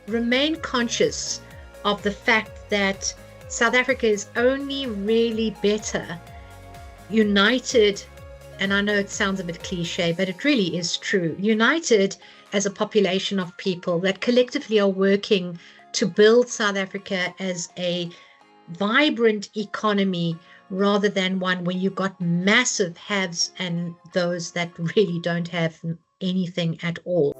remain conscious of the fact that South Africa is only really better united, and I know it sounds a bit cliche, but it really is true, united as a population of people that collectively are working to build South Africa as a vibrant economy rather than one where you've got massive haves and those that really don't have anything at all.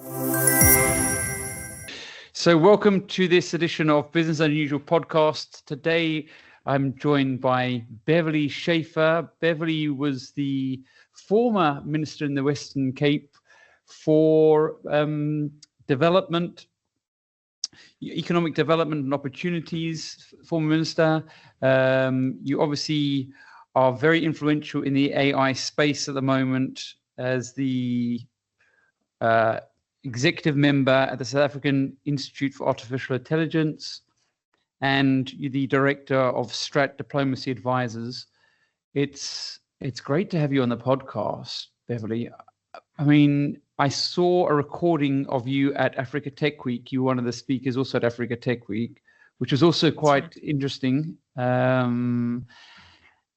So welcome to this edition of Business Unusual Podcast. Today I'm joined by Beverly Schäfer. Beverly was the former minister in the Western Cape for development, economic development and opportunities, former minister. You obviously are very influential in the AI space at the moment as the executive member at the South African Institute for Artificial Intelligence, and you're the director of Strat Diplomacy Advisors. It's great to have you on the podcast, Beverly. I mean, I saw a recording of you at Africa Tech Week. You were one of the speakers also at Africa Tech Week, which was also quite interesting. And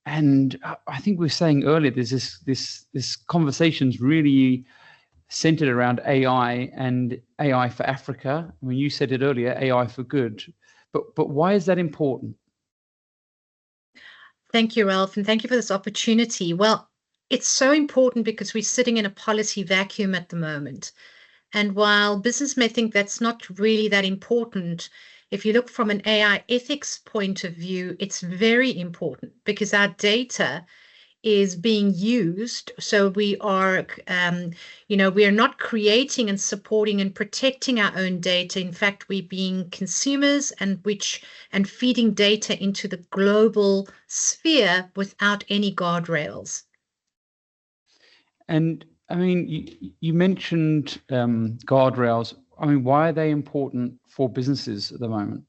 I think we were saying earlier, there's this conversation's really centered around AI and AI for Africa. I mean, you said it earlier, AI for good. But why is that important? Thank you, Ralph, and thank you for this opportunity. Well, it's so important because we're sitting in a policy vacuum at the moment. And while business may think that's not really that important, if you look from an AI ethics point of view, it's very important because our data is being used. So we are, we are not creating and supporting and protecting our own data. In fact, we're being consumers and feeding data into the global sphere without any guardrails. And I mean, you mentioned guardrails. I mean, why are they important for businesses at the moment?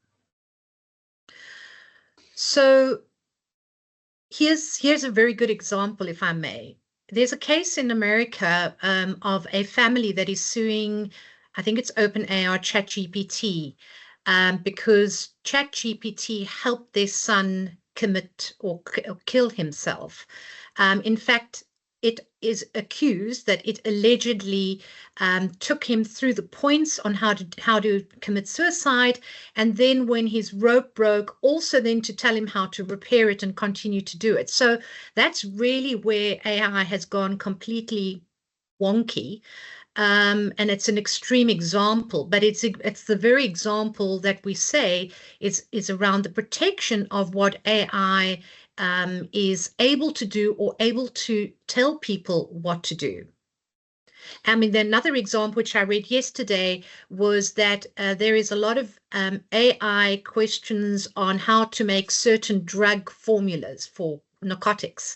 So here's a very good example, if I may. There's a case in America of a family that is suing, I think it's OpenAI or ChatGPT, because ChatGPT helped their son commit or kill himself. In fact, it is accused that it allegedly took him through the points on how to commit suicide, and then when his rope broke, also then to tell him how to repair it and continue to do it. So that's really where AI has gone completely wonky. And it's an extreme example, but it's the very example that we say is around the protection of what AI is able to do or able to tell people what to do. I mean, another example which I read yesterday was that there is a lot of AI questions on how to make certain drug formulas for narcotics.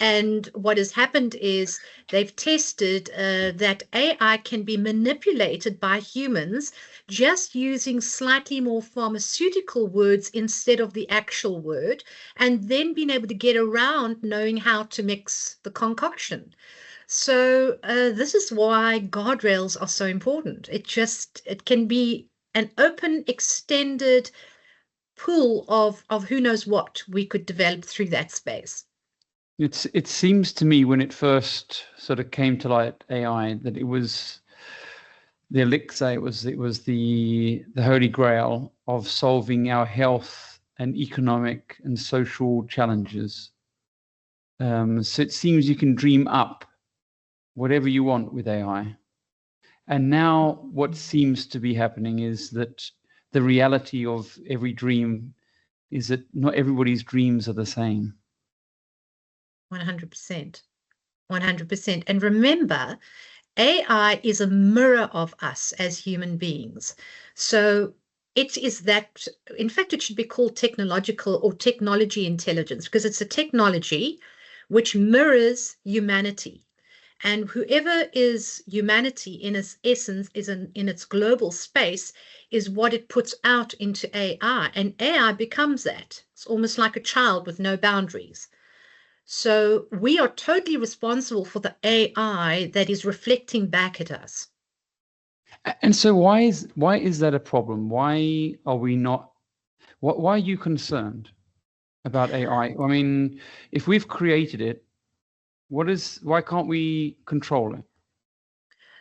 And what has happened is they've tested that AI can be manipulated by humans just using slightly more pharmaceutical words instead of the actual word, and then being able to get around knowing how to mix the concoction. So this is why guardrails are so important. It can be an open, extended pool of who knows what we could develop through that space. It seems to me when it first sort of came to light, AI, that it was the elixir, it was the holy grail of solving our health and economic and social challenges. So it seems you can dream up whatever you want with AI. And now what seems to be happening is that the reality of every dream is that not everybody's dreams are the same. 100%. 100%. And remember, AI is a mirror of us as human beings. So it is that, in fact, it should be called technological or technology intelligence, because it's a technology which mirrors humanity. And whoever is humanity in its essence, is in its global space, is what it puts out into AI. And AI becomes that. It's almost like a child with no boundaries. So we are totally responsible for the AI that is reflecting back at us. And so why is that a problem? Why are we not? Why are you concerned about AI? I mean, if we've created it, why can't we control it?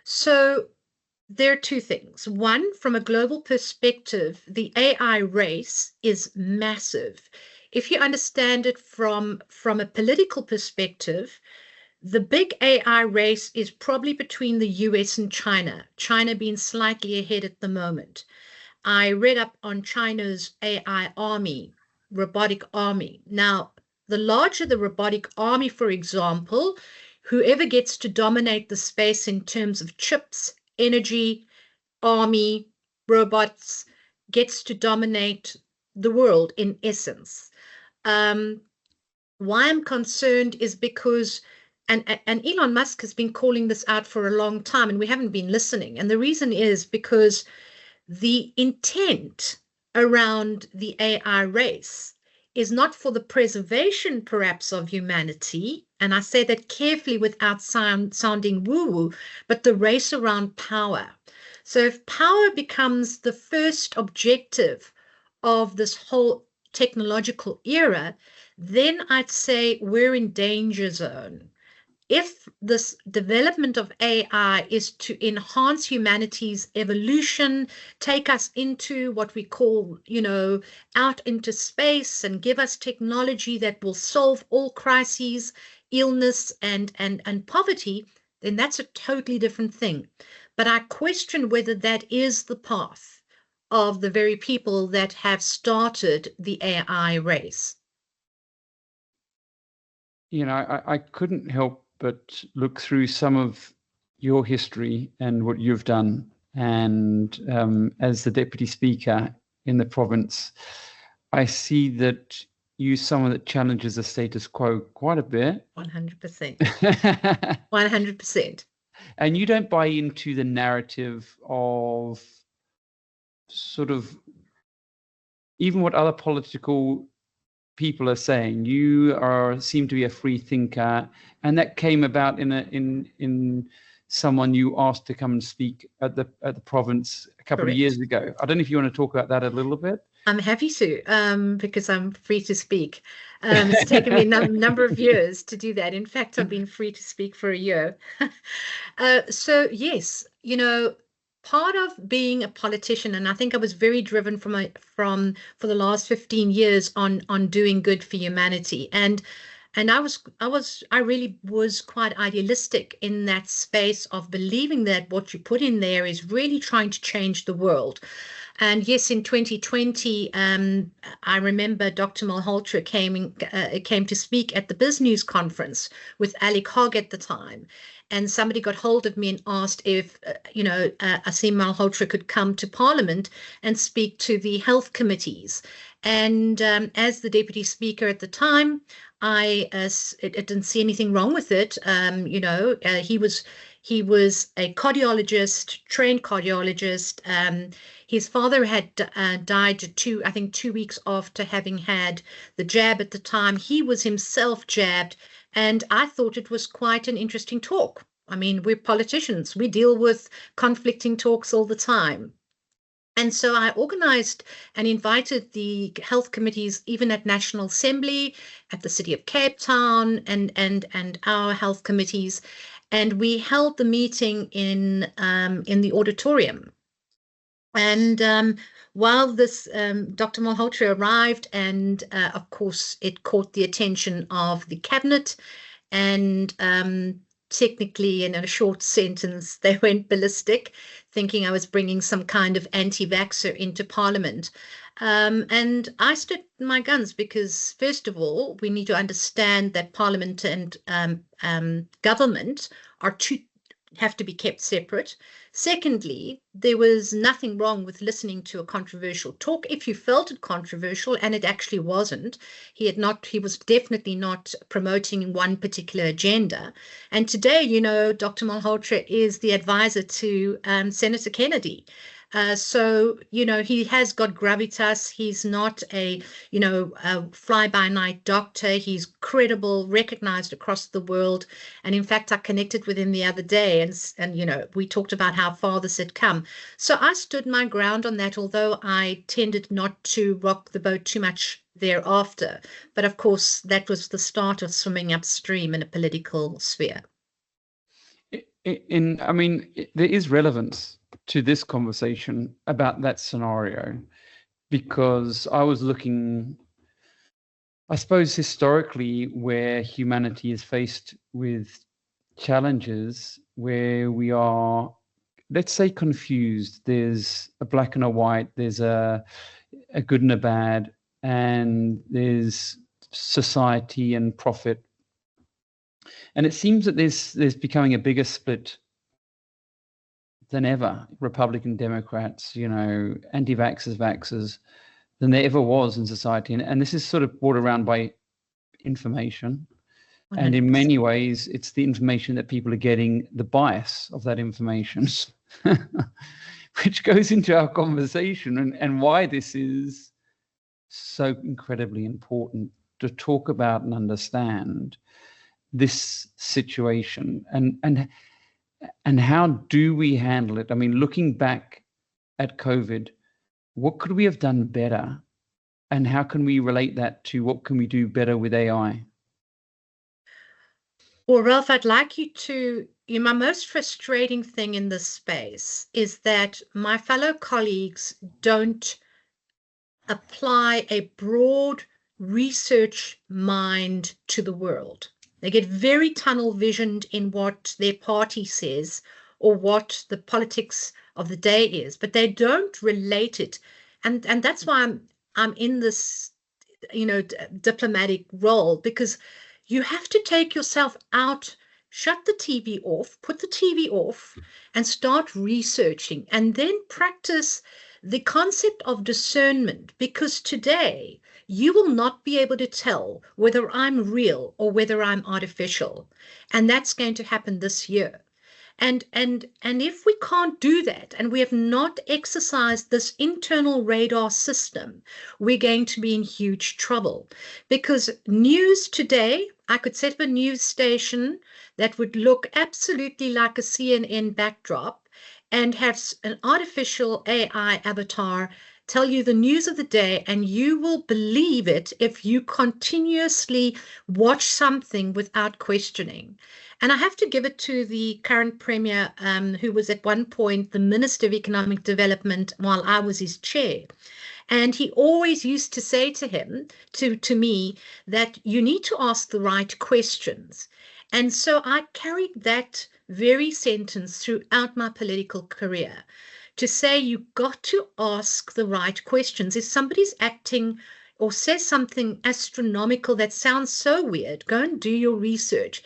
So there are two things. One, from a global perspective, the AI race is massive. If you understand it from a political perspective, the big AI race is probably between the US and China, China being slightly ahead at the moment. I read up on China's AI army, robotic army. Now, the larger the robotic army, for example, whoever gets to dominate the space in terms of chips, energy, army, robots, gets to dominate the world in essence. Um, why I'm concerned is because, and Elon Musk has been calling this out for a long time, and we haven't been listening. And the reason is because the intent around the AI race is not for the preservation, perhaps, of humanity, and I say that carefully without sounding woo-woo, but the race around power. So if power becomes the first objective of this whole technological era, then I'd say we're in danger zone. If this development of AI is to enhance humanity's evolution, take us into what we call, out into space and give us technology that will solve all crises, illness, and poverty, then that's a totally different thing. But I question whether that is the path of the very people that have started the AI race. I couldn't help but look through some of your history and what you've done. And as the deputy speaker in the province, I see that you're someone that challenges the status quo quite a bit. 100%. 100%. And you don't buy into the narrative of sort of even what other political people are saying. You seem to be a free thinker, and that came about in someone you asked to come and speak at the province a couple of years ago. I don't know if you want to talk about that a little bit. I'm happy to, because I'm free to speak. It's taken me a number of years to do that. In fact, I've been free to speak for a year. So yes, part of being a politician, and I think I was very driven for the last 15 years on doing good for humanity. And I really was quite idealistic in that space of believing that what you put in there is really trying to change the world. And yes, in 2020, I remember Dr. Malhotra came to speak at the BizNews conference with Alec Hogg at the time. And somebody got hold of me and asked if, Asim Malhotra could come to Parliament and speak to the health committees. And as the deputy speaker at the time, I didn't see anything wrong with it. He was a cardiologist, trained cardiologist. His father had died 2 weeks after having had the jab at the time. He was himself jabbed, and I thought it was quite an interesting talk. I mean, we're politicians. We deal with conflicting talks all the time. And so I organized and invited the health committees, even at National Assembly, at the City of Cape Town, and our health committees. And we held the meeting in the auditorium. And while this Dr. Malhotra arrived, and of course, it caught the attention of the cabinet, and technically, in a short sentence, they went ballistic, thinking I was bringing some kind of anti-vaxxer into Parliament. And I stood my guns because, first of all, we need to understand that Parliament and government have to be kept separate. Secondly, there was nothing wrong with listening to a controversial talk if you felt it controversial, and it actually wasn't. He was definitely not promoting one particular agenda. And today, Dr. Malhotra is the advisor to Senator Kennedy. So, he has got gravitas. He's not a fly-by-night doctor. He's credible, recognized across the world. And in fact, I connected with him the other day, and we talked about how far this had come. So I stood my ground on that, although I tended not to rock the boat too much thereafter. But of course, that was the start of swimming upstream in a political sphere. There is relevance to this conversation about that scenario, because I was looking, I suppose, historically, where humanity is faced with challenges where we are, let's say, confused. There's a black and a white, there's a good and a bad, and there's society and profit. And it seems that there's becoming a bigger split than ever, Republican Democrats, anti-vaxxers, vaxxers, than there ever was in society. And this is sort of brought around by information. 100%. And in many ways, it's the information that people are getting, the bias of that information, which goes into our conversation and why this is so incredibly important to talk about and understand this situation. And how do we handle it? I mean, looking back at COVID, what could we have done better? And how can we relate that to what can we do better with AI? Well, Ralph, I'd like you to, my most frustrating thing in this space is that my fellow colleagues don't apply a broad research mind to the world. They get very tunnel visioned in what their party says or what the politics of the day is, but they don't relate it. And that's why I'm in this, diplomatic role, because you have to take yourself out, shut the TV off, put the TV off, and start researching, and then practice the concept of discernment, because today you will not be able to tell whether I'm real or whether I'm artificial. And that's going to happen this year. And if we can't do that, and we have not exercised this internal radar system, we're going to be in huge trouble. Because news today, I could set up a news station that would look absolutely like a CNN backdrop and have an artificial AI avatar tell you the news of the day, and you will believe it if you continuously watch something without questioning. And I have to give it to the current Premier, who was at one point the Minister of Economic Development while I was his chair. And he always used to say to me, that you need to ask the right questions. And so I carried that very sentence throughout my political career, to say you've got to ask the right questions. If somebody's acting or says something astronomical that sounds so weird, go and do your research.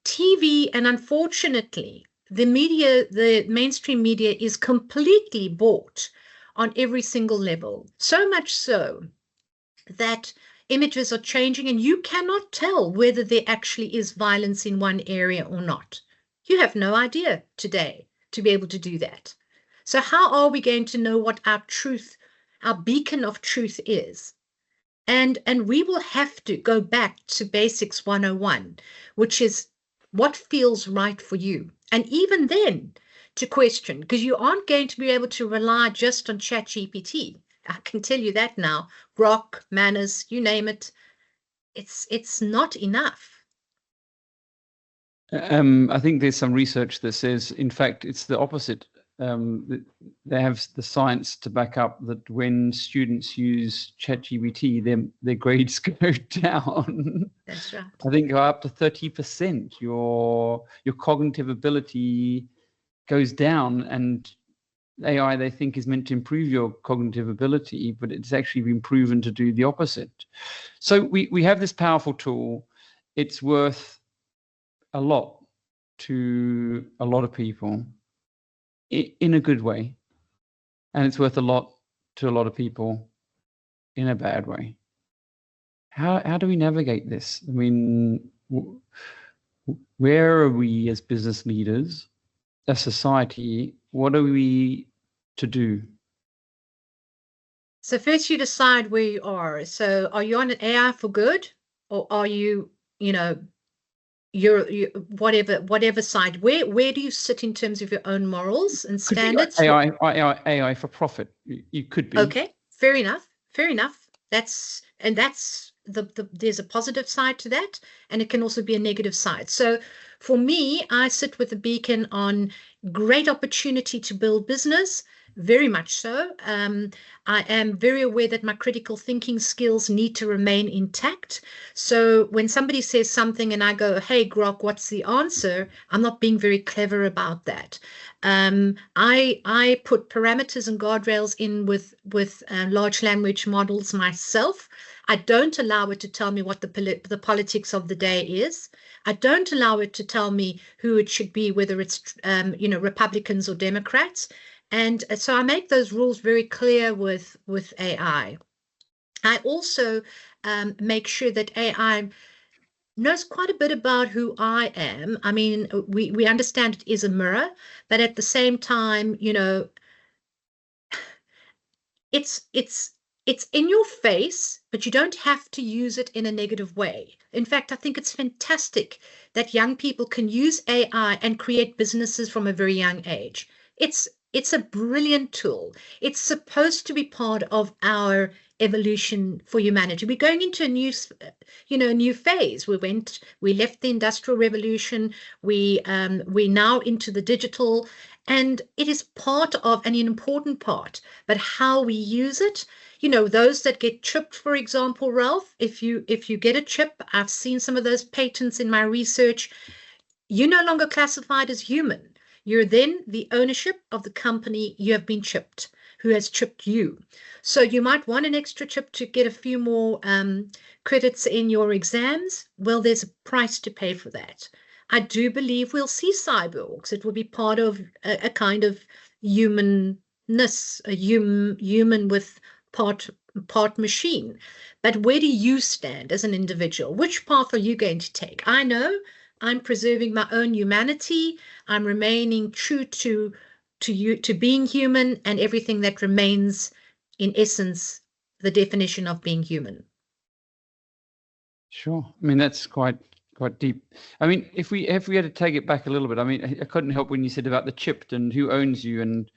TV, and unfortunately, the media, the mainstream media, is completely bought on every single level. So much so that images are changing and you cannot tell whether there actually is violence in one area or not. You have no idea today to be able to do that. So how are we going to know what our truth, our beacon of truth is? And we will have to go back to Basics 101, which is what feels right for you. And even then, to question, because you aren't going to be able to rely just on ChatGPT. I can tell you that now. Grok, Manners, you name it. It's not enough. I think there's some research that says, in fact, it's the opposite. They have the science to back up that when students use ChatGPT, their grades go down. That's right. I think go up to 30%. Your cognitive ability goes down, and AI, they think, is meant to improve your cognitive ability, but it's actually been proven to do the opposite. So we have this powerful tool. It's worth a lot to a lot of people in a good way, and it's worth a lot to a lot of people in a bad way. How do we navigate this? I mean, where are we as business leaders, as society? What are we to do? So first you decide where you are. So are you on an AI for good, or are you, you whatever side? Where do you sit in terms of your own morals and Could be standards? AI for profit. You could be. Okay, fair enough. Fair enough. That's there's a positive side to that, and it can also be a negative side. So for me, I sit with a beacon on great opportunity to build business, very much so. I am very aware that my critical thinking skills need to remain intact. So when somebody says something and I go, "Hey, Grok, what's the answer?" I'm not being very clever about that. I put parameters and guardrails in with large language models myself. I don't allow it to tell me what the politics of the day is. I don't allow it to tell me who it should be, whether it's Republicans or Democrats. And so I make those rules very clear with AI. I also make sure that AI knows quite a bit about who I am. I mean, we understand it is a mirror, but at the same time, it's in your face, but you don't have to use it in a negative way. In fact, I think it's fantastic that young people can use AI and create businesses from a very young age. It's a brilliant tool. It's supposed to be part of our evolution for humanity. We're going into a new phase. We left the Industrial Revolution. We're now into the digital, and it is part of an important part. But how we use it, those that get chipped, for example, Ralph, if you get a chip, I've seen some of those patents in my research. You're no longer classified as human. You're then the ownership of the company you have been chipped, who has chipped you. So you might want an extra chip to get a few more credits in your exams. Well, there's a price to pay for that. I do believe we'll see cyborgs. It will be part of a kind of humanness, a human with part machine. But where do you stand as an individual? Which path are you going to take? I know I'm preserving my own humanity. I'm remaining true to being human, and everything that remains, in essence, the definition of being human. Sure. I mean, that's quite deep. I mean, if we had to take it back a little bit, I mean, I couldn't help when you said about the chipped and who owns you, and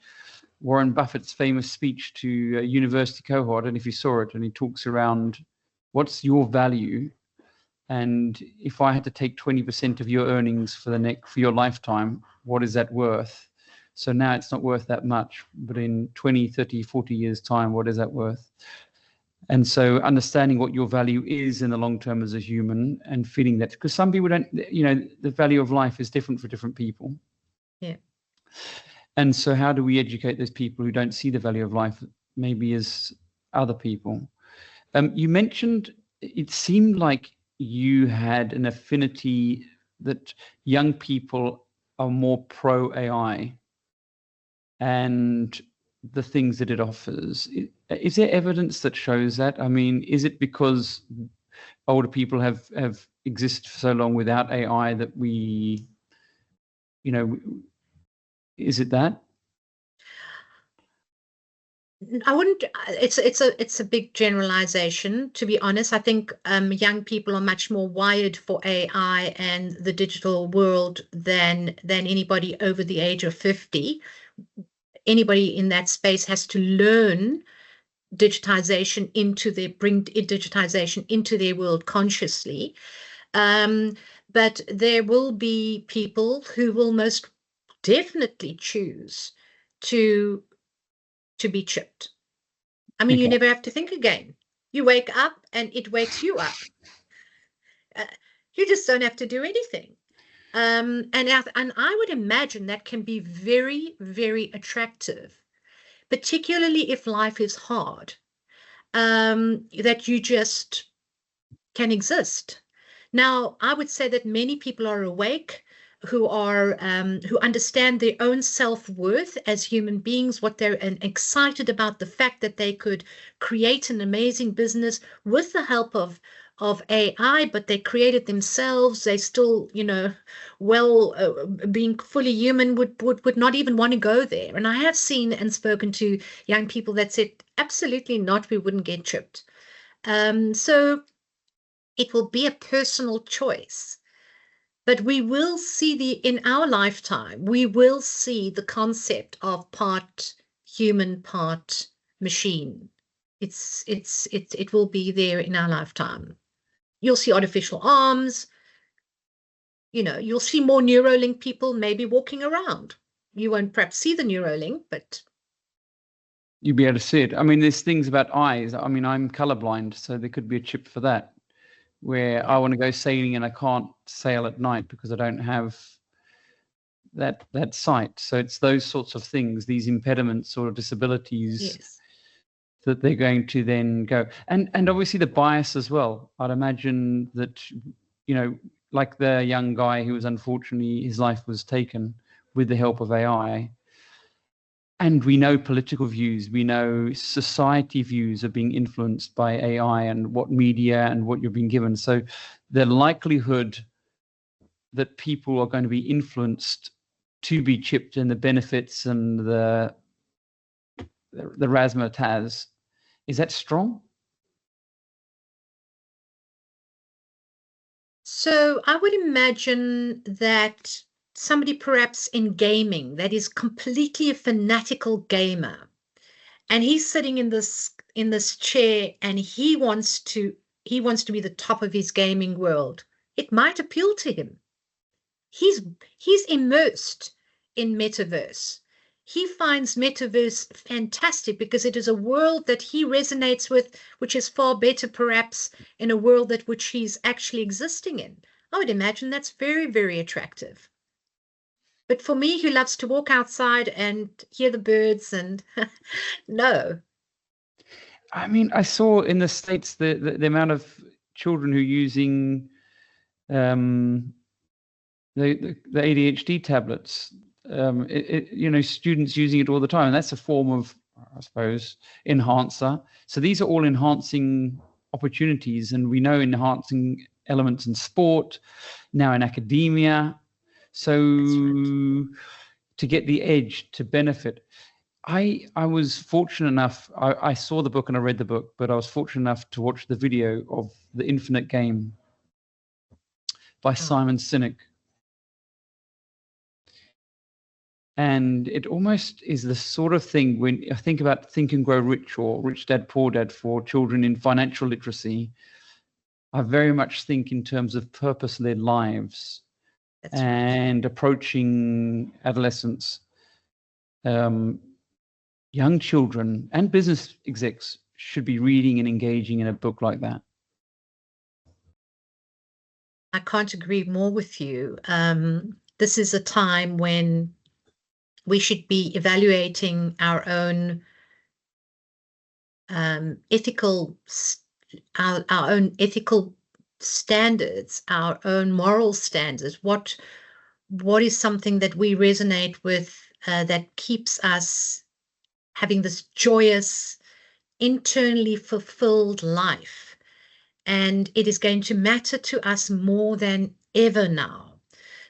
Warren Buffett's famous speech to a university cohort. I don't know if you saw it, and he talks around what's your value. And if I had to take 20% of your earnings for your lifetime, what is that worth? So now it's not worth that much, but in 20, 30, 40 years' time, what is that worth? And so understanding what your value is in the long term as a human, and feeling that, because some people don't, the value of life is different for different people. Yeah. And so how do we educate those people who don't see the value of life maybe as other people? You mentioned, it seemed like you had an affinity that young people are more pro AI and the things that it offers. Is there evidence that shows that? I mean, is it because older people have existed for so long without AI that is it that? I wouldn't. It's a big generalization. To be honest, I think young people are much more wired for AI and the digital world than anybody over the age of 50. Anybody in that space has to learn digitization bring digitization into their world consciously. But there will be people who will most definitely choose to be chipped. I mean, you never have to think again. You wake up and it wakes you up. You just don't have to do anything. And I would imagine that can be very, very attractive, particularly if life is hard, that you just can exist. Now, I would say that many people are awake, who understand their own self-worth as human beings, what they're excited about the fact that they could create an amazing business with the help of of AI, but they created themselves. They still, being fully human would not even want to go there. And I have seen and spoken to young people that said, absolutely not, we wouldn't get chipped. So it will be a personal choice. But we will see in our lifetime, we will see the concept of part human, part machine. It will be there in our lifetime. You'll see artificial arms, you'll see more Neuralink people maybe walking around. You won't perhaps see the Neuralink, but you'll be able to see it. I mean, there's things about eyes. I mean, I'm colorblind, so there could be a chip for that, where I want to go sailing and I can't sail at night because I don't have that sight. So it's those sorts of things, these impediments or disabilities, yes, that they're going to then go. And obviously the bias as well. I'd imagine that, like the young guy who was unfortunately, his life was taken with the help of AI. And we know political views, we know society views are being influenced by AI and what media and what you're being given. So the likelihood that people are going to be influenced to be chipped and the benefits and the razzmatazz, is that strong? So I would imagine that somebody perhaps in gaming that is completely a fanatical gamer, and he's sitting in this chair and he wants to be the top of his gaming world. It might appeal to him. He's immersed in metaverse. He finds metaverse fantastic because it is a world that he resonates with, which is far better perhaps in a world that which he's actually existing in. I would imagine that's very, very attractive. But for me, who loves to walk outside and hear the birds and no. I mean, I saw in the States the amount of children who are using the ADHD tablets. Students using it all the time, and that's a form of, I suppose, enhancer. So these are all enhancing opportunities, and we know enhancing elements in sport, now in academia. So to get the edge, to benefit. I was fortunate enough, I saw the book and I read the book, but I was fortunate enough to watch the video of The Infinite Game by Simon Sinek. And it almost is the sort of thing, when I think about Think and Grow Rich or Rich Dad, Poor Dad for children in financial literacy, I very much think in terms of purpose-led lives. That's and right. Approaching adolescence. Young children and business execs should be reading and engaging in a book like that. I can't agree more with you. This is a time when we should be evaluating our own ethical standards, our own moral standards. What is something that we resonate with that keeps us having this joyous, internally fulfilled life? And it is going to matter to us more than ever now.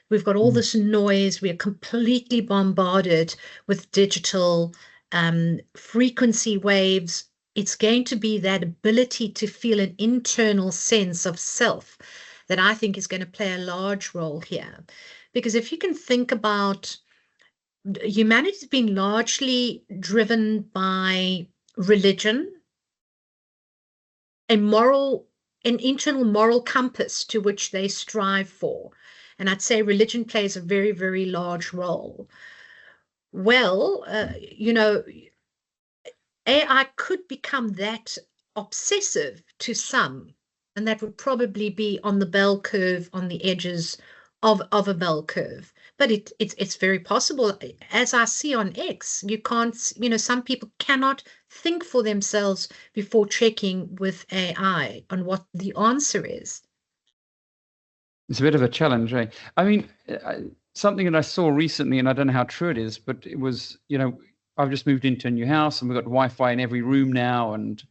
We've got all this noise. We are completely bombarded with digital frequency waves. It's going to be that ability to feel an internal sense of self that I think is going to play a large role here. Because if you can think about, humanity has been largely driven by religion, an internal moral compass to which they strive for. And I'd say religion plays a very, very large role. Well, AI could become that obsessive to some, and that would probably be on the bell curve, on the edges of a bell curve. But it's very possible. As I see on X, you can't, some people cannot think for themselves before checking with AI on what the answer is. It's a bit of a challenge, eh? I mean, something that I saw recently, and I don't know how true it is, but it was, I've just moved into a new house and we've got Wi-Fi in every room now, and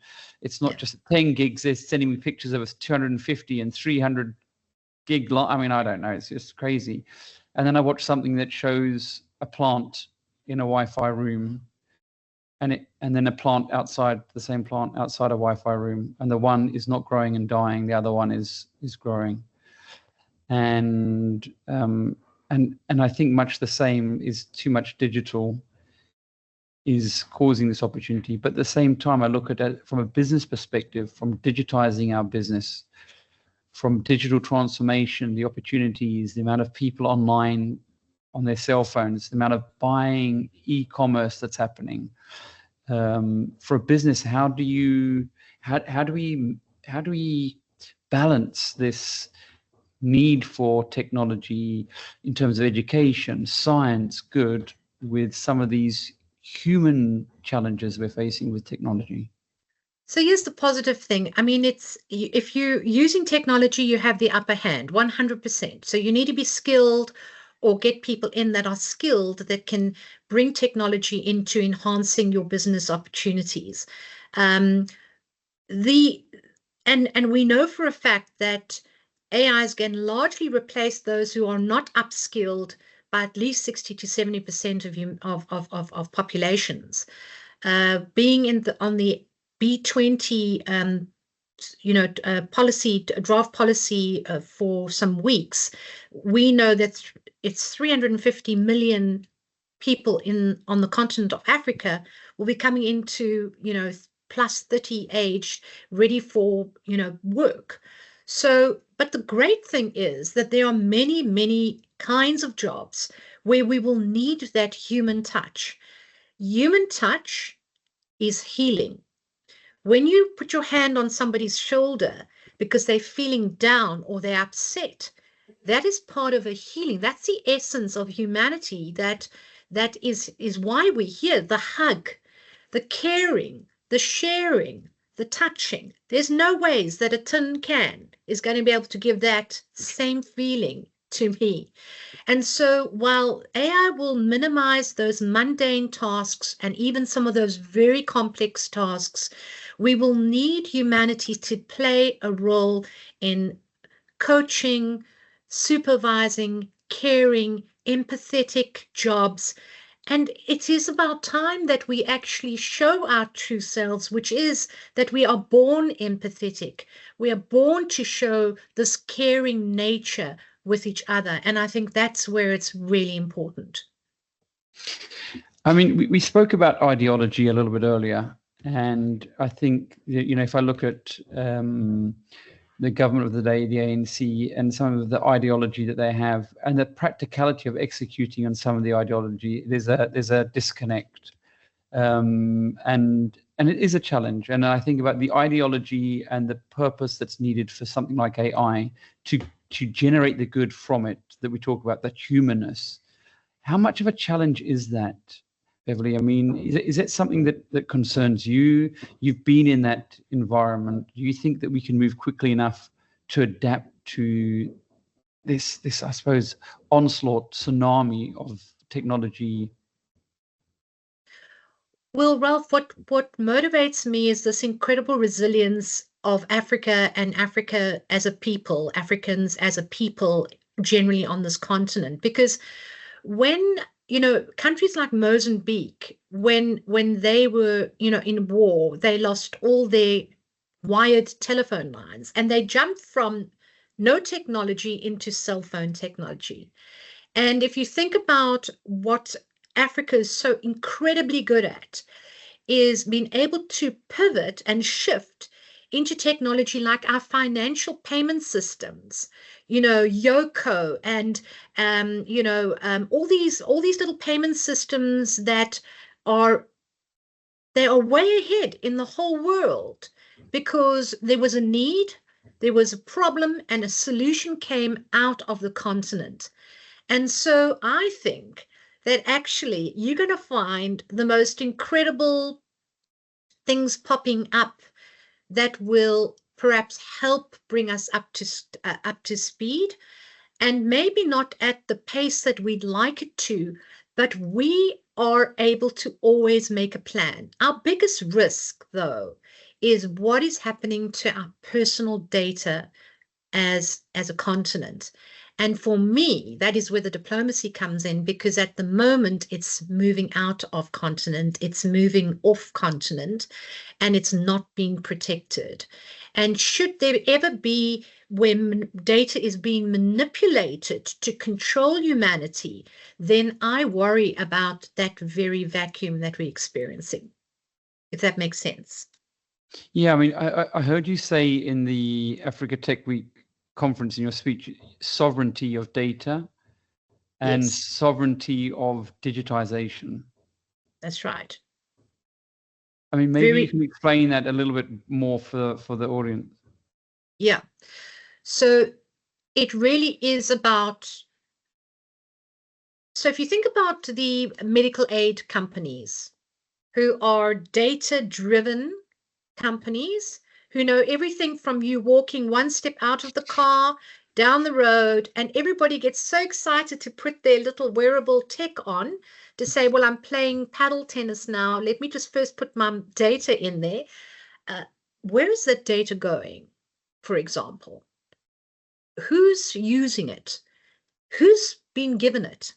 it's not just 10 gigs. They're sending me pictures of 250 and 300 gig. I mean, I don't know. It's just crazy. And then I watch something that shows a plant in a Wi-Fi room, and then a plant outside, the same plant outside a Wi-Fi room, and the one is not growing and dying, the other one is growing. And I think much the same is too much digital is causing this opportunity. But at the same time, I look at it from a business perspective, from digitizing our business, from digital transformation, the opportunities, the amount of people online on their cell phones, the amount of buying e-commerce that's happening. For a business, how do we balance this need for technology in terms of education, science, good, with some of these human challenges we're facing with technology? So here's the positive thing. I mean, if you're using technology, you have the upper hand, 100%. So you need to be skilled or get people in that are skilled that can bring technology into enhancing your business opportunities. And we know for a fact that AI is going to largely replace those who are not upskilled by at least 60 to 70% of populations. Being on the B20 draft policy for some weeks, we know that it's 350 million people on the continent of Africa will be coming into plus 30 age, ready for work. So, but the great thing is that there are many kinds of jobs where we will need that human touch. Human touch is healing. When you put your hand on somebody's shoulder because they're feeling down or they're upset, that is part of a healing. That's the essence of humanity. That is why we're here. The hug, the caring, the sharing, the touching. There's no ways that a tin can is going to be able to give that same feeling to me. And so while AI will minimize those mundane tasks and even some of those very complex tasks, we will need humanity to play a role in coaching, supervising, caring, empathetic jobs. And it is about time that we actually show our true selves, which is that we are born empathetic. We are born to show this caring nature with each other. And I think that's where it's really important. I mean, we spoke about ideology a little bit earlier. And I think, if I look at the government of the day, the ANC, and some of the ideology that they have, and the practicality of executing on some of the ideology, there's a disconnect, and it is a challenge. And I think about the ideology and the purpose that's needed for something like AI to generate the good from it that we talk about, that humanness. How much of a challenge is that, Beverly? I mean, is it something that concerns you? You've been in that environment. Do you think that we can move quickly enough to adapt to this I suppose, onslaught, tsunami of technology? Well, Ralph, what motivates me is this incredible resilience of Africa and Africa as a people, Africans as a people generally on this continent. Because when countries like Mozambique, when they were, in war, they lost all their wired telephone lines and they jumped from no technology into cell phone technology. And if you think about what Africa is so incredibly good at, is being able to pivot and shift into technology like our financial payment systems, Yoko and all these little payment systems that they are way ahead in the whole world because there was a need, there was a problem, and a solution came out of the continent. And so I think that actually you're going to find the most incredible things popping up that will perhaps help bring us up to speed, and maybe not at the pace that we'd like it to, but we are able to always make a plan. Our biggest risk, though, is what is happening to our personal data as a continent. And for me, that is where the diplomacy comes in, because at the moment it's moving out of continent, it's moving off continent, and it's not being protected. And should there ever be when data is being manipulated to control humanity, then I worry about that very vacuum that we're experiencing, if that makes sense. Yeah, I mean, I heard you say in the Africa Tech Week conference in your speech, sovereignty of data and Yes. sovereignty of digitization. That's right. I mean, maybe you can explain that a little bit more for the audience. Yeah. So it really is about, so if you think about the medical aid companies who are data-driven companies who know everything from you walking one step out of the car, down the road, and everybody gets so excited to put their little wearable tech on to say, well, I'm playing paddle tennis now. Let me just first put my data in there. Where is that data going, for example? Who's using it? Who's been given it?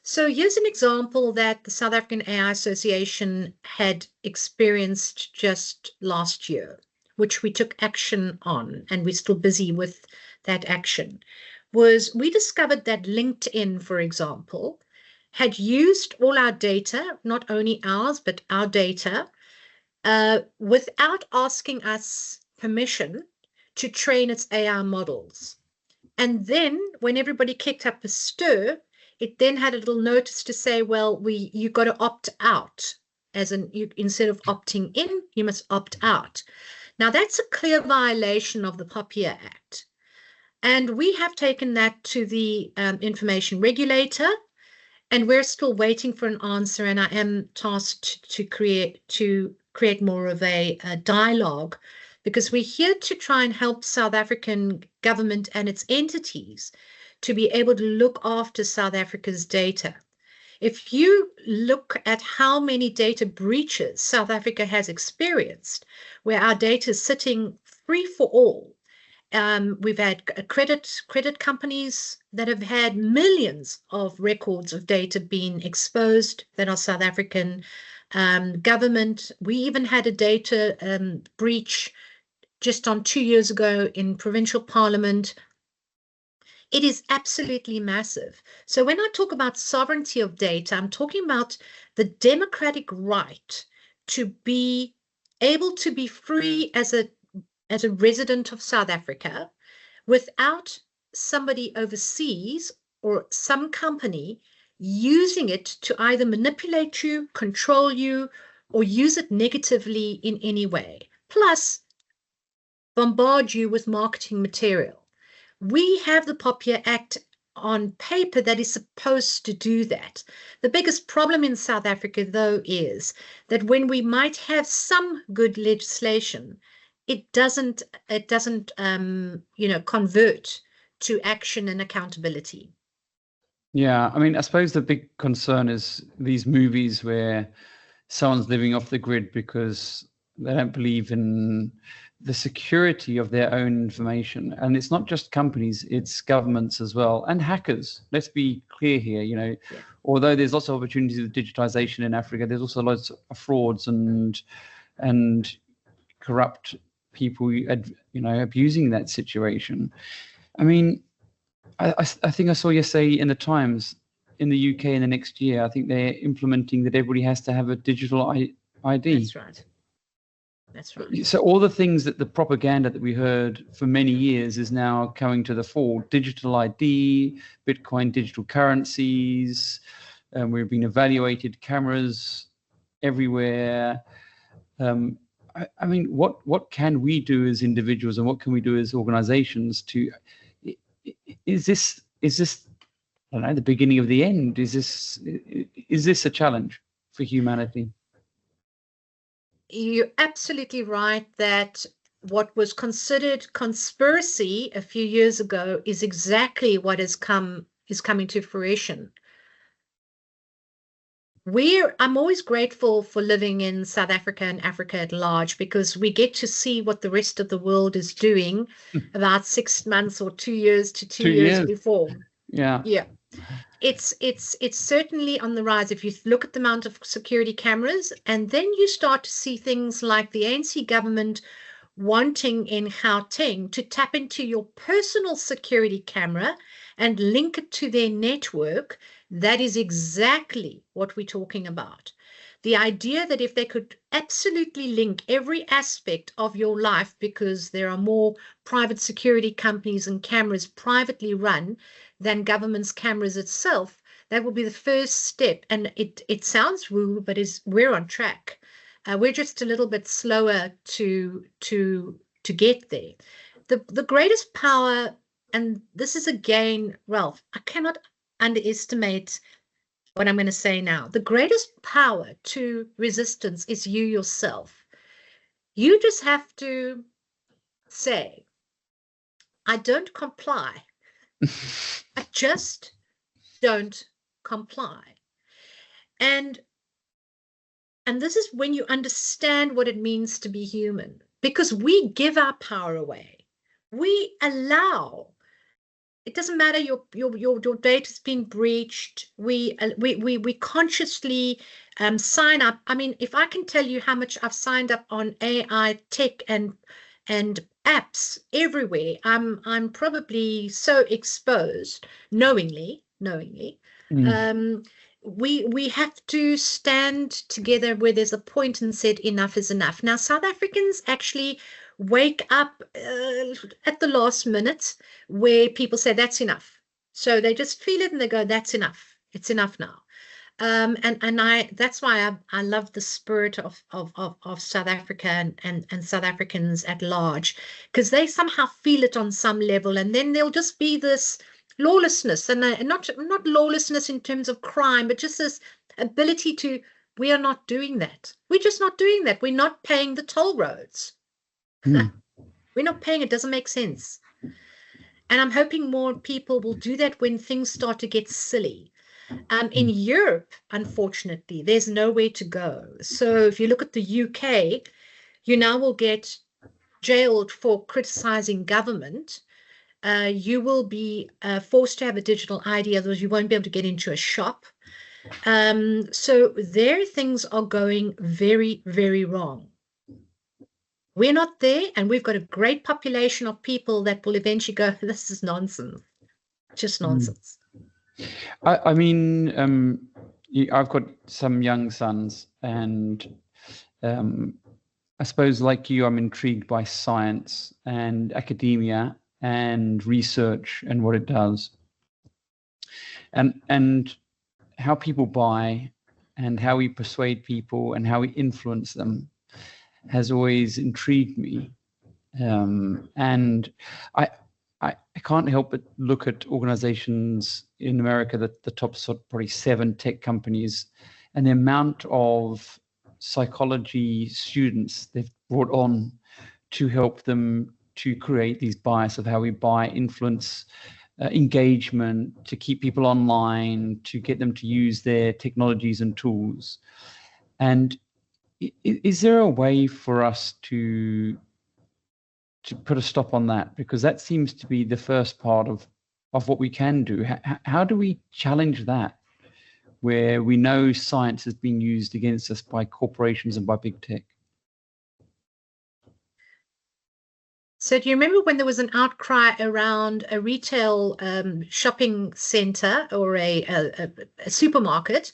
So here's an example that the South African AI Association had experienced just last year, which we took action on, and we're still busy with that action, was we discovered that LinkedIn, for example, had used all our data, not only ours, but our data, without asking us permission to train its AI models. And then when everybody kicked up a stir, it then had a little notice to say, well, you got to opt out, as in instead of opting in, you must opt out. Now that's a clear violation of the POPIA Act. And we have taken that to the information regulator, and we're still waiting for an answer. And I am tasked to create more of a dialogue, because we're here to try and help South African government and its entities to be able to look after South Africa's data. If you look at how many data breaches South Africa has experienced, where our data is sitting free for all, we've had credit companies that have had millions of records of data being exposed that are South African. Government, we even had a data breach just on 2 years ago in provincial parliament. It is absolutely massive. So when I talk about sovereignty of data, I'm talking about the democratic right to be able to be free as a resident of South Africa without somebody overseas or some company using it to either manipulate you, control you, or use it negatively in any way. Plus, bombard you with marketing material. We have the POPIA Act on paper that is supposed to do that. The biggest problem in South Africa, though, is that when we might have some good legislation, it doesn't convert to action and accountability. Yeah, I mean, I suppose the big concern is these movies where someone's living off the grid because they don't believe in the security of their own information. And it's not just companies, it's governments as well, and hackers. Let's be clear here, although there's lots of opportunities with digitization in Africa, there's also lots of frauds and corrupt people, abusing that situation. I mean, I think I saw yesterday in the Times, in the UK in the next year, I think they're implementing that everybody has to have a digital ID. That's right. That's right. So all the things that the propaganda that we heard for many years is now coming to the fore. Digital ID, Bitcoin, digital currencies. We've been evaluated, cameras everywhere. I mean, what can we do as individuals and what can we do as organizations to? Is this I don't know, the beginning of the end? Is this a challenge for humanity? You're absolutely right that what was considered conspiracy a few years ago is exactly what is coming to fruition. I'm always grateful for living in South Africa and Africa at large, because we get to see what the rest of the world is doing about 6 months or 2 years to 2 years before. Yeah. Yeah. It's certainly on the rise. If you look at the amount of security cameras, and then you start to see things like the ANC government wanting in Gauteng to tap into your personal security camera and link it to their network, that is exactly what we're talking about. The idea that if they could absolutely link every aspect of your life, because there are more private security companies and cameras privately run than government's cameras itself, that will be the first step. And it sounds woo, but we're on track. We're just a little bit slower to get there. The greatest power, and this is again, Ralph, I cannot underestimate what I'm going to say now. The greatest power to resistance is you yourself. You just have to say, I don't comply. I just don't comply. And this is when you understand what it means to be human, because we give our power away. We allow. It doesn't matter your data has been breached. We consciously sign up. I mean, if I can tell you how much I've signed up on AI tech and apps everywhere, I'm probably so exposed knowingly. We have to stand together where there's a point and said enough is enough. Now, South Africans actually wake up at the last minute where people say that's enough. So they just feel it and they go, that's enough. It's enough now. That's why I love the spirit of South Africa and South Africans at large, because they somehow feel it on some level, and then there'll just be this lawlessness, and not lawlessness in terms of crime, but just this ability to, we are not doing that. We're just not doing that. We're not paying the toll roads. We're not paying. It doesn't make sense. And I'm hoping more people will do that when things start to get silly. In Europe, unfortunately, there's nowhere to go. So if you look at the UK, you now will get jailed for criticizing government. You will be forced to have a digital ID, otherwise you won't be able to get into a shop. So there things are going very, very wrong. We're not there, and we've got a great population of people that will eventually go, this is nonsense, just nonsense. I mean, I've got some young sons, and I suppose like you, I'm intrigued by science and academia and research and what it does, and how people buy and how we persuade people and how we influence them has always intrigued me. And I can't help but look at organizations in America, that the top probably 7 tech companies, and the amount of psychology students they've brought on to help them to create these bias of how we buy, influence engagement, to keep people online, to get them to use their technologies and tools. And is there a way for us to put a stop on that? Because that seems to be the first part of what we can do. How do we challenge that, where we know science is being used against us by corporations and by big tech? So do you remember when there was an outcry around a retail shopping center or a supermarket,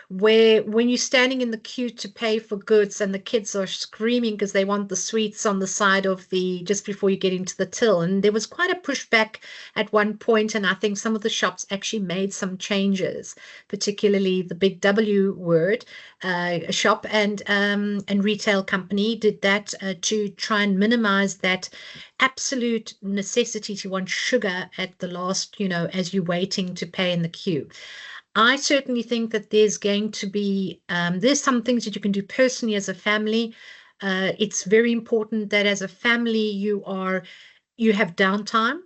where when you're standing in the queue to pay for goods and the kids are screaming because they want the sweets on the side of just before you get into the till? And there was quite a pushback at one point, and I think some of the shops actually made some changes, particularly the big W word shop and retail company did that to try and minimize that absolute necessity to want sugar at the last, as you're waiting to pay in the queue. I certainly think that there's going to be, there's some things that you can do personally as a family. It's very important that as a family you have downtime.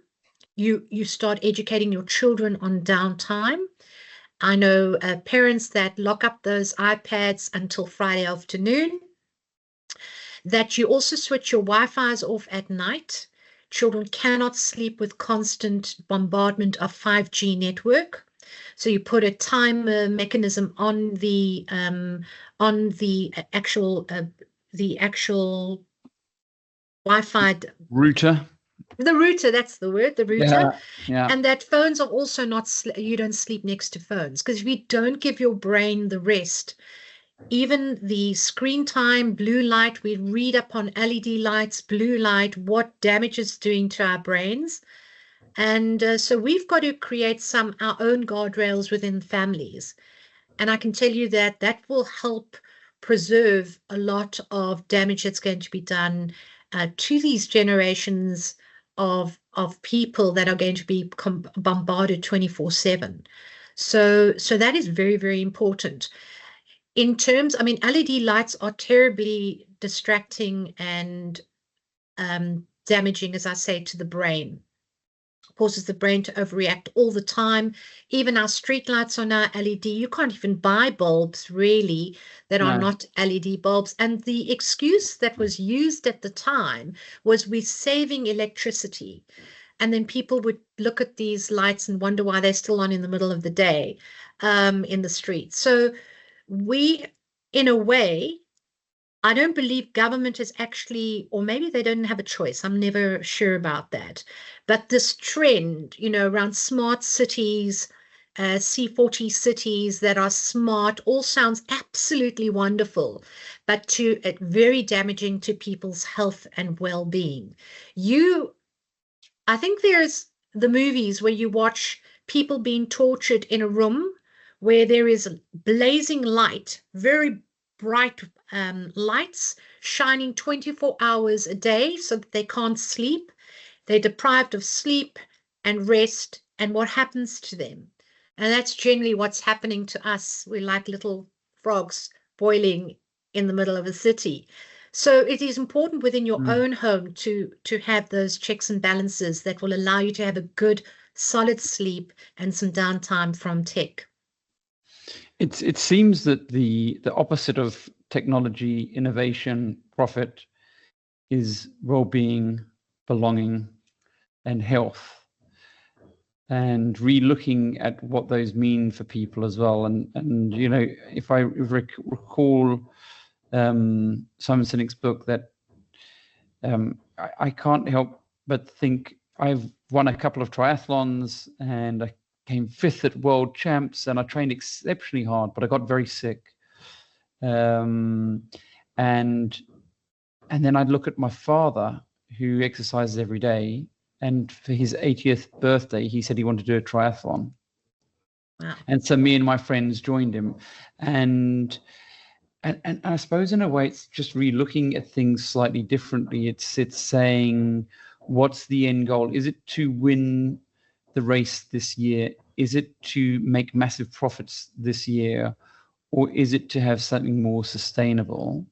You start educating your children on downtime. I know parents that lock up those iPads until Friday afternoon, that you also switch your Wi-Fi's off at night. Children cannot sleep with constant bombardment of 5G network. So you put a timer mechanism on the actual Wi-Fi Router. The router, that's the word, the router. Yeah. And that phones are also not, you don't sleep next to phones, because if you don't give your brain the rest, even the screen time, blue light, we read up on LED lights, blue light, what damage it's doing to our brains. And so we've got to create our own guardrails within families. And I can tell you that that will help preserve a lot of damage that's going to be done to these generations of people that are going to be bombarded 24/7. So that is very, very important. In terms, I mean, LED lights are terribly distracting and damaging, as I say, to the brain. Causes the brain to overreact all the time. Even our street lights are now LED. You can't even buy bulbs really that are not LED bulbs. And the excuse that was used at the time was we're saving electricity. And then people would look at these lights and wonder why they're still on in the middle of the day in the street. So we, in a way, I don't believe government is actually, or maybe they don't have a choice. I'm never sure about that. But this trend, around smart cities, C40 cities that are smart, all sounds absolutely wonderful, but very damaging to people's health and well-being. I think there's the movies where you watch people being tortured in a room where there is blazing light, very bright lights shining 24 hours a day so that they can't sleep. They're deprived of sleep and rest, and what happens to them? And that's generally what's happening to us. We're like little frogs boiling in the middle of a city. So it is important within your own home to have those checks and balances that will allow you to have a good, solid sleep and some downtime from tech. It seems that the opposite of technology, innovation, profit is well-being, belonging, and health, and re-looking at what those mean for people as well. And if I recall Simon Sinek's book, that I can't help but think I've won a couple of triathlons and I came 5th at world champs, and I trained exceptionally hard, but I got very sick. And then I'd look at my father, who exercises every day, and for his 80th birthday, he said he wanted to do a triathlon. Wow. And so me and my friends joined him. And I suppose in a way, it's just re-looking at things slightly differently. It's saying, what's the end goal? Is it to win the race this year? Is it to make massive profits this year? Or is it to have something more sustainable?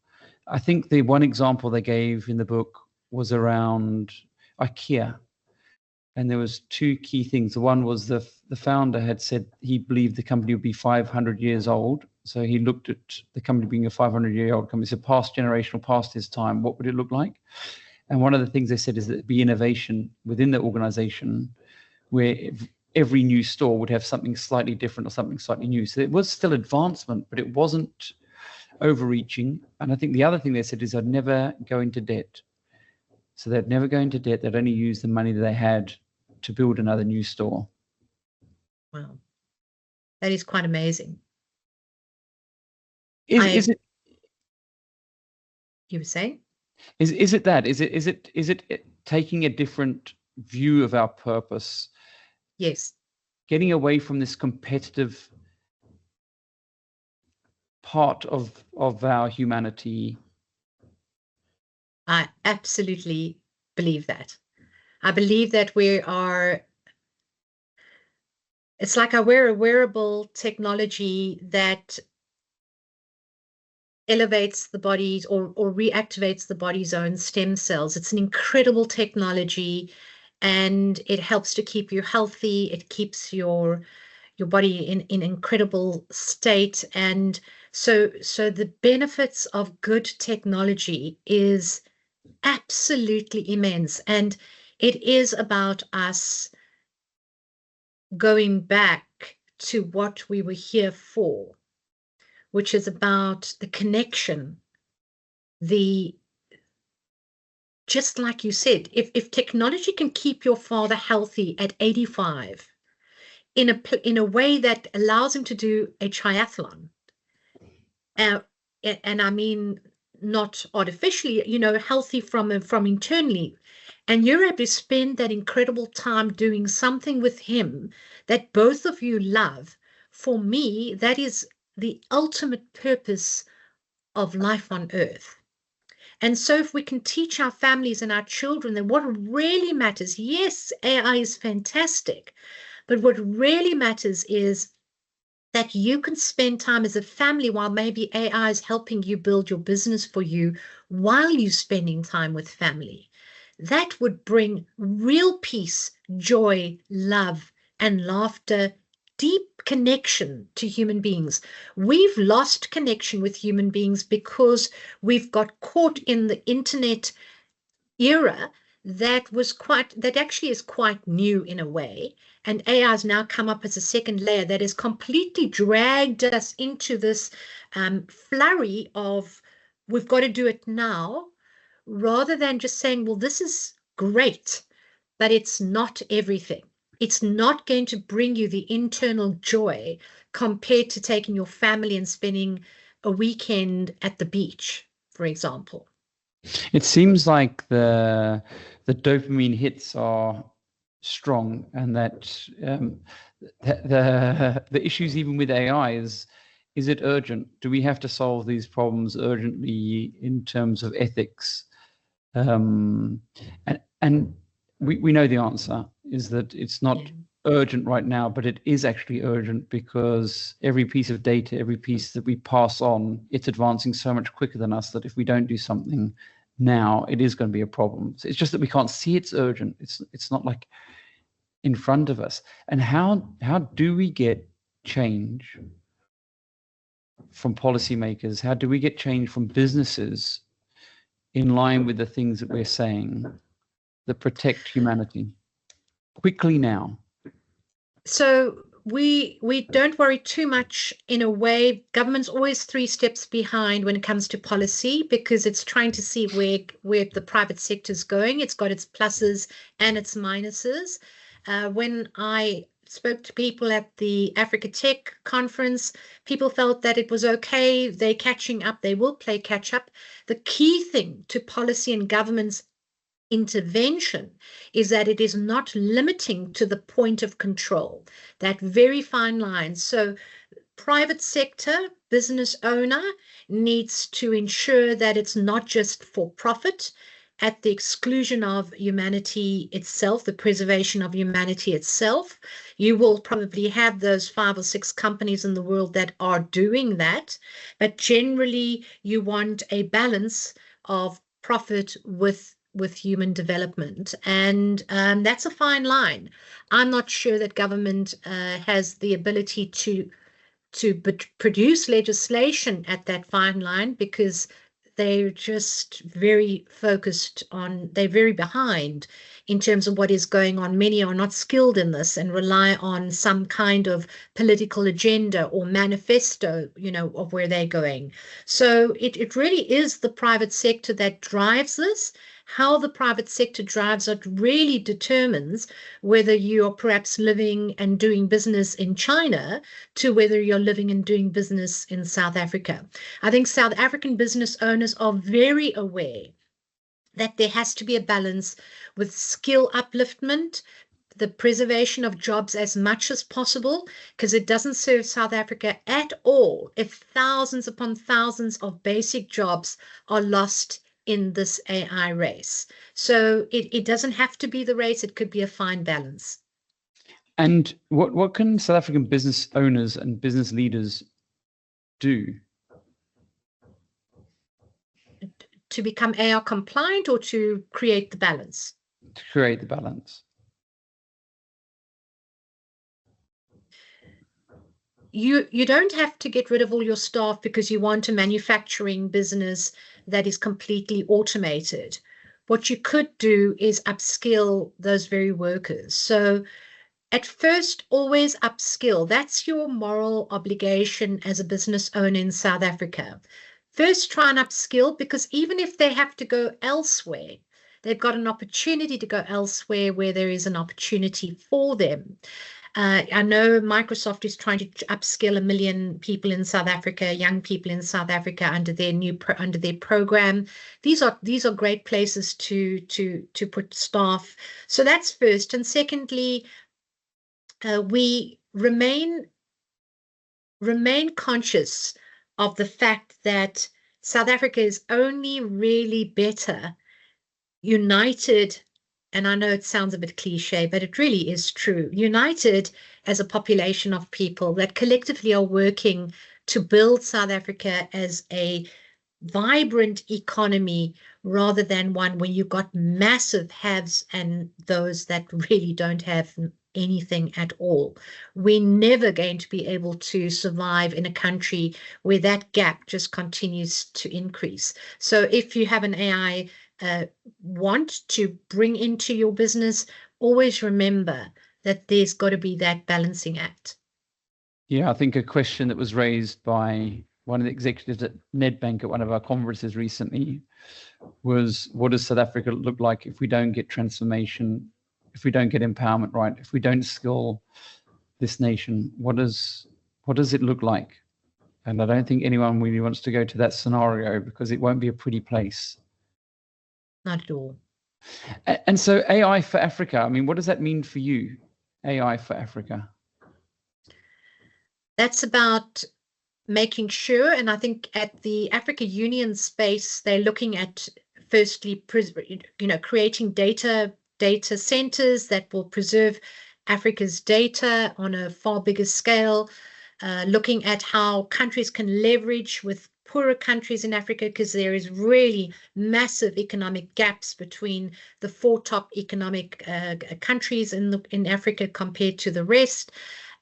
I think the one example they gave in the book was around IKEA. And there was 2 key things. The one was the founder had said he believed the company would be 500 years old. So he looked at the company being a 500-year-old company. So past generational, past his time, what would it look like? And one of the things they said is that it'd be innovation within the organization, where every new store would have something slightly different or something slightly new. So it was still advancement, but it wasn't overreaching. And I think the other thing they said is I'd never go into debt. So they'd never go into debt. They'd only use the money that they had to build another new store. Wow. That is quite amazing. Is it? You were saying? Is it that? Is it taking a different view of our purpose? Yes. Getting away from this competitive part of our humanity. I absolutely believe that. I believe that it's like I wear a wearable technology that elevates the body's or reactivates the body's own stem cells. It's an incredible technology, and it helps to keep you healthy. It keeps your in incredible state. And so the benefits of good technology is absolutely immense. And it is about us going back to what we were here for, which is about the connection, just like you said, if technology can keep your father healthy at 85 in a way that allows him to do a triathlon, and I mean not artificially, healthy from internally, and you're able to spend that incredible time doing something with him that both of you love, for me, that is the ultimate purpose of life on earth. And so if we can teach our families and our children that what really matters, yes, AI is fantastic, but what really matters is that you can spend time as a family while maybe AI is helping you build your business for you while you're spending time with family. That would bring real peace, joy, love, and laughter, deep connection to human beings. We've lost connection with human beings because we've got caught in the internet era that actually is quite new in a way. And AI has now come up as a second layer that has completely dragged us into this flurry of we've got to do it now, rather than just saying, well, this is great, but it's not everything. It's not going to bring you the internal joy compared to taking your family and spending a weekend at the beach, for example. It seems like the dopamine hits are strong, and that the issues even with AI is it urgent? Do we have to solve these problems urgently in terms of ethics? And we know the answer is that it's not urgent right now, but it is actually urgent because every piece of data, every piece that we pass on, it's advancing so much quicker than us that if we don't do something now, it is going to be a problem. So it's just that we can't see it's urgent. It's not like in front of us. And how do we get change from policymakers? How do we get change from businesses in line with the things that we're saying that protect humanity quickly now? So we don't worry too much. In a way, government's always 3 steps behind when it comes to policy, because it's trying to see where the private sector is going. It's got its pluses and its minuses. When I spoke to people at the Africa Tech conference, people felt that it was okay. They're catching up. They will play catch up. The key thing to policy and government's intervention is that it is not limiting to the point of control, that very fine line. So private sector business owner needs to ensure that it's not just for profit at the exclusion of humanity itself, the preservation of humanity itself. You will probably have those 5 or 6 companies in the world that are doing that, but generally you want a balance of profit with human development, and that's a fine line. I'm not sure that government has the ability to produce legislation at that fine line, because they're just very focused on, they're very behind in terms of what is going on. Many are not skilled in this and rely on some kind of political agenda or manifesto, of where they're going. So it really is the private sector that drives this. How the private sector drives it really determines whether you are perhaps living and doing business in China to whether you're living and doing business in South Africa. I think South African business owners are very aware that there has to be a balance with skill upliftment, the preservation of jobs as much as possible, because it doesn't serve South Africa at all if thousands upon thousands of basic jobs are lost in this AI race. So it doesn't have to be the race. It could be a fine balance. And what can South African business owners and business leaders do? To become AI compliant, or to create the balance? To create the balance. you don't have to get rid of all your staff because you want a manufacturing business that is completely automated. What you could do is upskill those very workers. So at first, always upskill. That's your moral obligation as a business owner in South Africa. First, try and upskill, because even if they have to go elsewhere, they've got an opportunity to go elsewhere where there is an opportunity for them. I know Microsoft is trying to upskill 1 million people in South Africa, young people in South Africa, under their program. These are great places to put staff. So that's first. And secondly, we remain conscious of the fact that South Africa is only really better united, and I know it sounds a bit cliche, but it really is true, united as a population of people that collectively are working to build South Africa as a vibrant economy, rather than one where you've got massive haves and those that really don't have anything at all. We're never going to be able to survive in a country where that gap just continues to increase. So if you have an AI want to bring into your business, always remember that there's got to be that balancing act. Yeah, I think a question that was raised by one of the executives at Nedbank at one of our conferences recently was, what does South Africa look like if we don't get transformation, if we don't get empowerment right, if we don't skill this nation? What does it look like? And I don't think anyone really wants to go to that scenario, because it won't be a pretty place. Not at all. And so AI for Africa, I mean, what does that mean for you, AI for Africa? That's about making sure, and I think at the Africa Union space, they're looking at firstly, creating data centers that will preserve Africa's data on a far bigger scale, looking at how countries can leverage with poorer countries in Africa, because there is really massive economic gaps between the 4 top economic countries in Africa compared to the rest.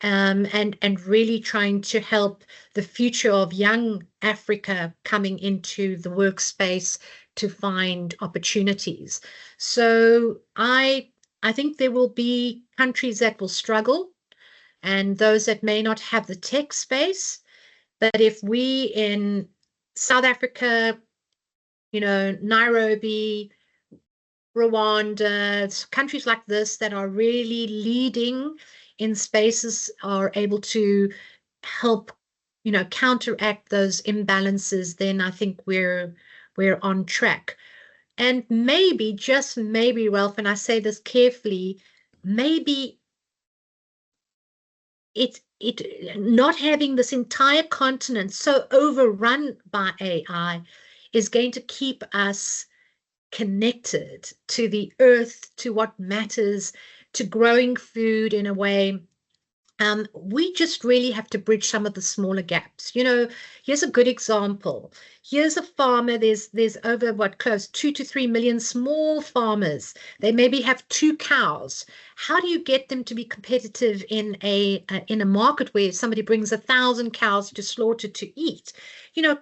And really trying to help the future of young Africa coming into the workspace to find opportunities. So I think there will be countries that will struggle, and those that may not have the tech space. But if we in South Africa, Nairobi, Rwanda, countries like this that are really leading in spaces, are able to help, counteract those imbalances, then I think we're on track. And maybe, just maybe, Ralph, and I say this carefully, maybe it not having this entire continent so overrun by AI is going to keep us connected to the earth, to what matters, to growing food in a way. We just really have to bridge some of the smaller gaps. Here's a good example. Here's a farmer. There's over close 2 to 3 million small farmers. They maybe have 2 cows. How do you get them to be competitive in a market where somebody brings 1,000 cows to slaughter to eat?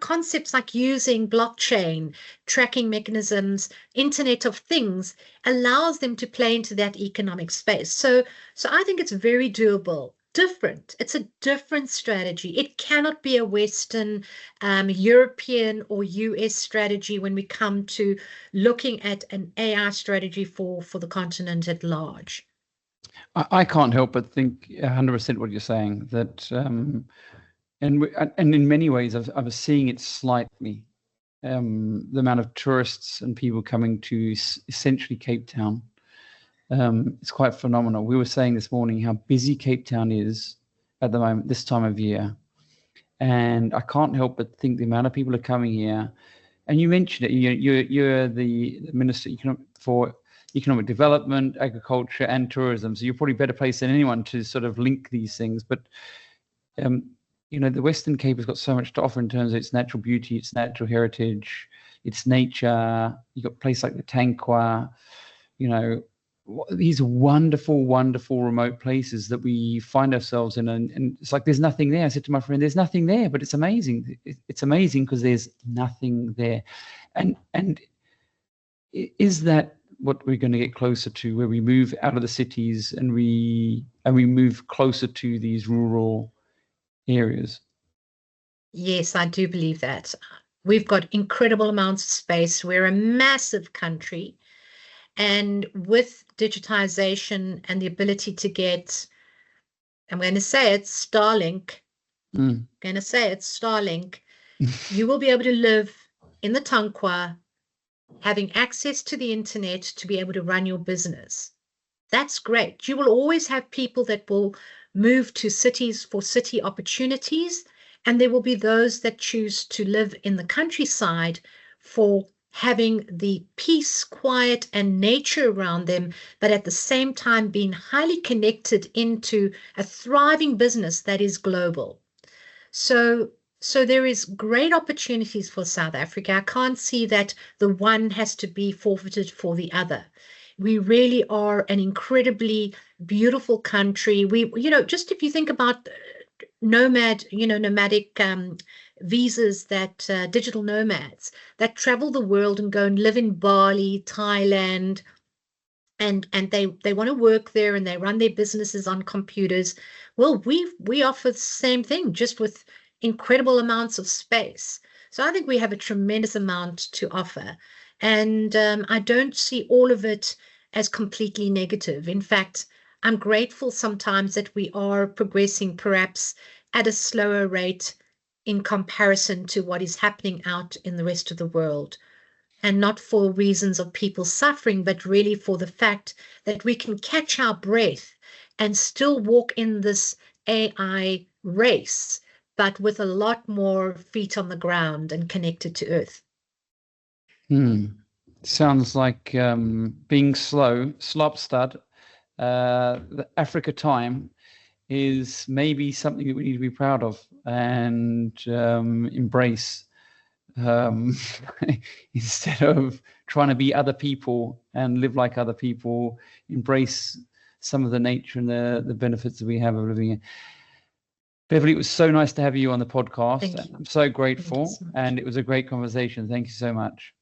Concepts like using blockchain, tracking mechanisms, Internet of Things allows them to play into that economic space. So I think it's very doable. Different. It's a different strategy. It cannot be a Western, European or US strategy when we come to looking at an AI strategy for the continent at large. I can't help but think 100% what you're saying, that and in many ways I was seeing it slightly, the amount of tourists and people coming to essentially Cape Town. It's quite phenomenal. We were saying this morning how busy Cape Town is at the moment, this time of year. And I can't help but think the amount of people are coming here. And you mentioned it, you're the Minister for Economic Development, Agriculture and Tourism. So you're probably better placed than anyone to sort of link these things. But, the Western Cape has got so much to offer in terms of its natural beauty, its natural heritage, its nature. You've got a place like the Tankwa, these wonderful, wonderful remote places that we find ourselves in, and it's like there's nothing there. I said to my friend, "There's nothing there," but it's amazing. It's amazing because there's nothing there, and is that what we're going to get closer to, where we move out of the cities and we move closer to these rural areas? Yes, I do believe that. We've got incredible amounts of space. We're a massive country. And with digitization and the ability to get, I'm going to say it, Starlink, Mm. going to say it, Starlink, you will be able to live in the Tankwa, having access to the internet to be able to run your business. That's great. You will always have people that will move to cities for city opportunities, and there will be those that choose to live in the countryside for having the peace, quiet, and nature around them, but at the same time being highly connected into a thriving business that is global. So there is great opportunities for South Africa. I can't see that the one has to be forfeited for the other. We really are an incredibly beautiful country. We, just if you think about nomadic visas, that digital nomads that travel the world and go and live in Bali, Thailand, and they want to work there and they run their businesses on computers. Well, we offer the same thing, just with incredible amounts of space. So I think we have a tremendous amount to offer, and I don't see all of it as completely negative. In fact, I'm grateful sometimes that we are progressing perhaps at a slower rate in comparison to what is happening out in the rest of the world, and not for reasons of people suffering, but really for the fact that we can catch our breath and still walk in this AI race, but with a lot more feet on the ground and connected to earth. Sounds like being slow, slopstad, the Africa time is maybe something that we need to be proud of and embrace, instead of trying to be other people and live like other people. Embrace some of the nature and the benefits that we have of living here. Beverly, it was so nice to have you on the podcast. I'm so grateful, and it was a great conversation. Thank you so much.